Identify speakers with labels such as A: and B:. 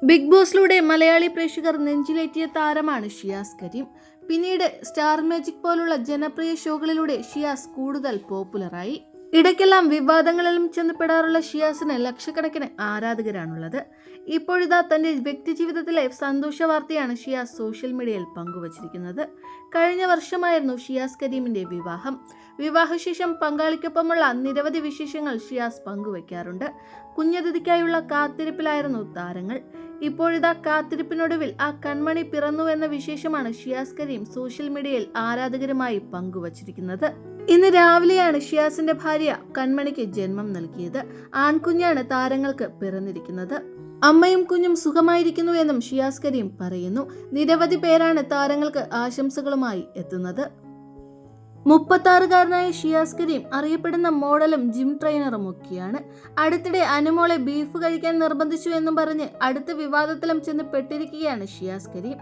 A: Big ബോസിലൂടെ Malayali പ്രേക്ഷകർ നെഞ്ചിലേറ്റിയ താരമാണ് ഷിയാസ് കരീം. പിന്നീട് സ്റ്റാർ മാജിക് പോലുള്ള ജനപ്രിയ ഷോകളിലൂടെ ഷിയാസ് കൂടുതൽ പോപ്പുലറായി. ഇടയ്ക്കെല്ലാം വിവാദങ്ങളിലും ചെന്നപ്പെടാറുള്ള ഷിയാസിന് ലക്ഷക്കണക്കിന് ആരാധകരാണുള്ളത്. ഇപ്പോഴിതാ തന്റെ വ്യക്തിജീവിതത്തിലെ സന്തോഷ വാർത്തയാണ് ഷിയാസ് സോഷ്യൽ മീഡിയയിൽ പങ്കുവച്ചിരിക്കുന്നത്. കഴിഞ്ഞ വർഷമായിരുന്നു ഷിയാസ് കരീമിന്റെ വിവാഹം. വിവാഹശേഷം പങ്കാളിക്കൊപ്പമുള്ള നിരവധി വിശേഷങ്ങൾ ഷിയാസ് പങ്കുവയ്ക്കാറുണ്ട്. കുഞ്ഞതിഥിക്കായുള്ള കാത്തിരിപ്പിലായിരുന്നു താരങ്ങൾ. ഇപ്പോഴിതാ കാത്തിരിപ്പിനൊടുവിൽ ആ കൺമണി പിറന്നുവെന്ന വിശേഷമാണ് ഷിയാസ് കരീം സോഷ്യൽ മീഡിയയിൽ ആരാധകരുമായി പങ്കുവച്ചിരിക്കുന്നത്. ഇന്ന് രാവിലെയാണ് ഷിയാസിന്റെ ഭാര്യ കൺമണിക്ക് ജന്മം നൽകിയത്. ആൺകുഞ്ഞാണ് താരങ്ങൾക്ക് പിറന്നിരിക്കുന്നത്. അമ്മയും കുഞ്ഞും സുഖമായിരിക്കുന്നു എന്നും ഷിയാസ് കരീം പറയുന്നു. നിരവധി പേരാണ് താരങ്ങൾക്ക് ആശംസകളുമായി എത്തുന്നത്. 36-കാരനായ ഷിയാസ് കരീം അറിയപ്പെടുന്ന മോഡലും ജിം ട്രെയിനറും ഒക്കെയാണ്. അടുത്തിടെ അനുമോളെ ബീഫ് കഴിക്കാൻ നിർബന്ധിച്ചു എന്നും പറഞ്ഞ് അടുത്ത വിവാദത്തിലും ചെന്ന് പെട്ടിരിക്കുകയാണ് ഷിയാസ് കരീം.